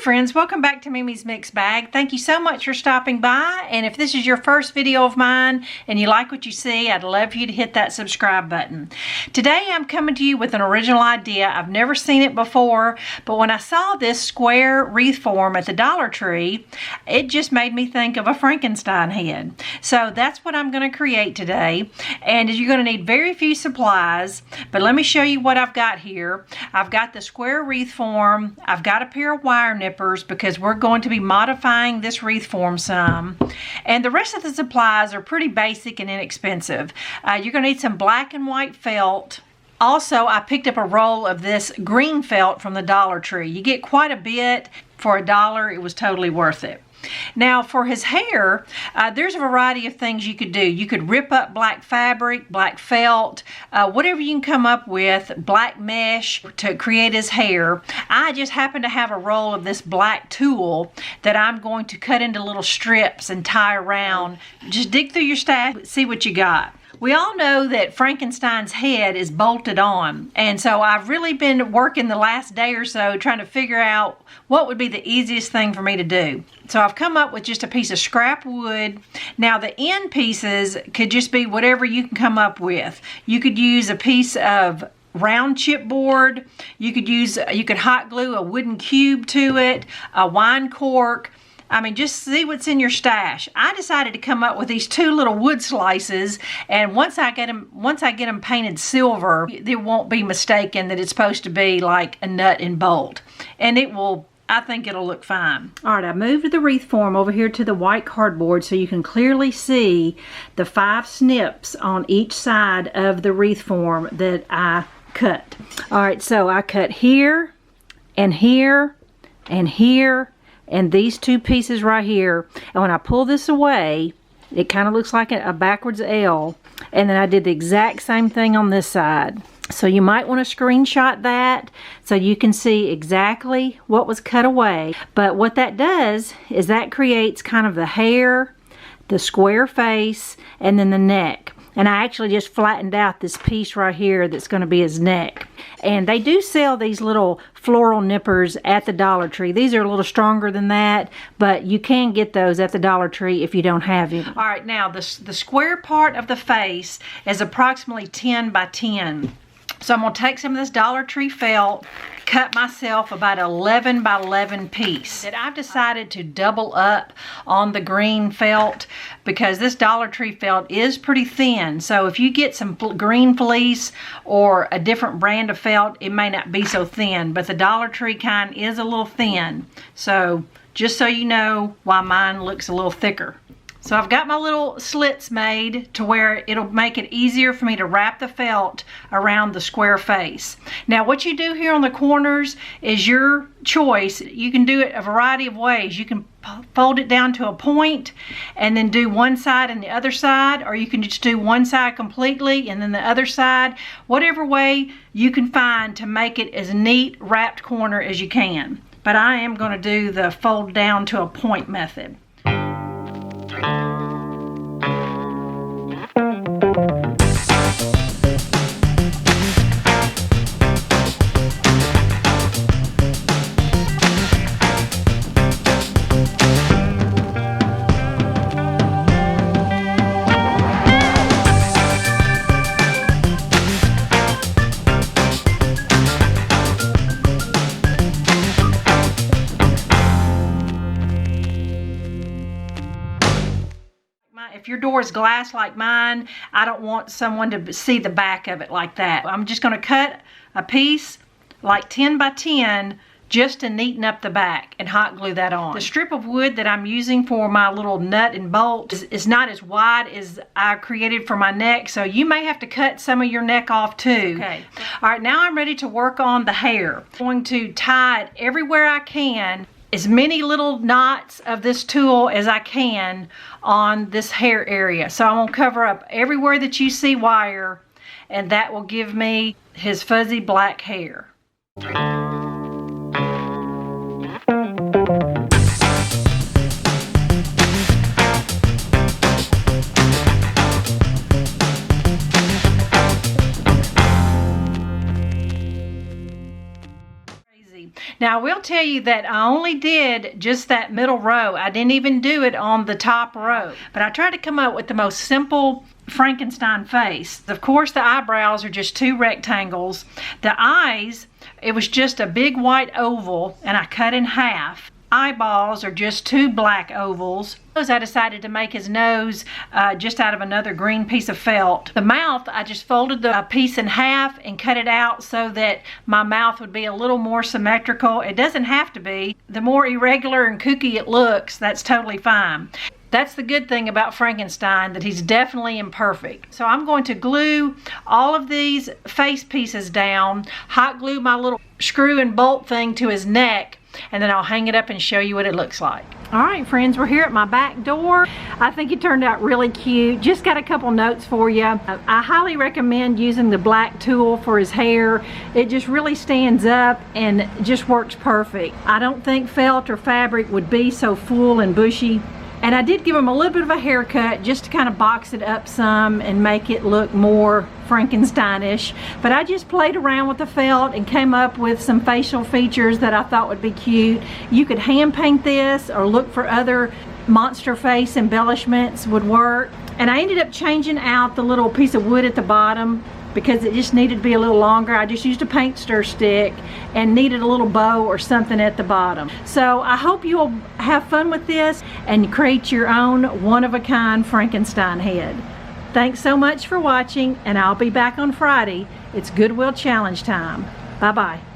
friends, welcome back to Mimi's Mixed Bag. Thank you so much for stopping by, and if this is your first video of mine and you like what you see, I'd love for you to hit that subscribe button. Today I'm coming to you with an original idea. I've never seen it before, but when I saw this square wreath form at the Dollar Tree, it just made me think of a Frankenstein head. So that's what I'm going to create today, and you're going to need very few supplies, but let me show you what I've got here. I've got the square wreath form, I've got a pair of wire nippers because we're going to be modifying this wreath form some, and the rest of the supplies are pretty basic and inexpensive. You're going to need some black and white felt. Also, I picked up a roll of this green felt from the Dollar Tree. You get quite a bit for $1. It was totally worth it. Now for his hair, there's a variety of things you could do. You could rip up black fabric, black felt, whatever you can come up with, black mesh to create his hair. I just happen to have a roll of this black tulle that I'm going to cut into little strips and tie around. Just dig through your stash, see what you got. We all know that Frankenstein's head is bolted on, and so I've really been working the last day or so trying to figure out what would be the easiest thing for me to do. So I've come up with just a piece of scrap wood. Now the end pieces could just be whatever you can come up with. You could use a piece of round chipboard. You could hot glue a wooden cube to it, a wine cork. I mean, just see what's in your stash. I decided to come up with these two little wood slices, and once I get them painted silver, they won't be mistaken that it's supposed to be like a nut and bolt. And I think it'll look fine. All right, I moved the wreath form over here to the white cardboard so you can clearly see the 5 snips on each side of the wreath form that I cut. All right, so I cut here and here and here and these 2 pieces right here, and when I pull this away it kind of looks like a backwards L, and then I did the exact same thing on this side. So you might want to screenshot that so you can see exactly what was cut away. But what that does is that creates kind of the hair, the square face, and then the neck. And I actually just flattened out this piece right here that's going to be his neck. And they do sell these little floral nippers at the Dollar Tree. These are a little stronger than that, but you can get those at the Dollar Tree if you don't have any. All right, now the square part of the face is approximately 10 by 10. So I'm going to take some of this Dollar Tree felt, cut myself about 11 by 11 piece. And I've decided to double up on the green felt because this Dollar Tree felt is pretty thin. So if you get some green fleece or a different brand of felt, it may not be so thin, but the Dollar Tree kind is a little thin. So just so you know why mine looks a little thicker. So I've got my little slits made to where it'll make it easier for me to wrap the felt around the square face. Now what you do here on the corners is your choice. You can do it a variety of ways. You can fold it down to a point and then do one side and the other side, or you can just do one side completely and then the other side. Whatever way you can find to make it as neat wrapped corner as you can. But I am going to do the fold down to a point method. If your door is glass like mine, I don't want someone to see the back of it like that. I'm just going to cut a piece like 10 by 10 just to neaten up the back and hot glue that on. The strip of wood that I'm using for my little nut and bolt is not as wide as I created for my neck, so you may have to cut some of your neck off too. Okay. All right, now I'm ready to work on the hair. I'm going to tie it everywhere I can, as many little knots of this tulle as I can on this hair area. So I'm going to cover up everywhere that you see wire, and that will give me his fuzzy black hair. Now I will tell you that I only did just that middle row. I didn't even do it on the top row. But I tried to come up with the most simple Frankenstein face. Of course, the eyebrows are just 2 rectangles. The eyes, it was just a big white oval, and I cut in half. Eyeballs are just 2 black ovals. I decided to make his nose just out of another green piece of felt. The mouth, I just folded the piece in half and cut it out so that my mouth would be a little more symmetrical. It doesn't have to be. The more irregular and kooky it looks, that's totally fine. That's the good thing about Frankenstein, that he's definitely imperfect. So I'm going to glue all of these face pieces down, hot glue my little screw and bolt thing to his neck, and then I'll hang it up and show you what it looks like. All right, friends, we're here at my back door. I think it turned out really cute. Just got a couple notes for you. I highly recommend using the black tulle for his hair. It just really stands up and just works perfect. I don't think felt or fabric would be so full and bushy. And I did give him a little bit of a haircut just to kind of box it up some and make it look more Frankensteinish. But I just played around with the felt and came up with some facial features that I thought would be cute. You could hand paint this or look for other monster face embellishments would work. And I ended up changing out the little piece of wood at the bottom because it just needed to be a little longer. I just used a paint stir stick and needed a little bow or something at the bottom. So I hope you'll have fun with this and create your own one-of-a-kind Frankenstein head. Thanks so much for watching, and I'll be back on Friday. It's Goodwill Challenge time. Bye-bye.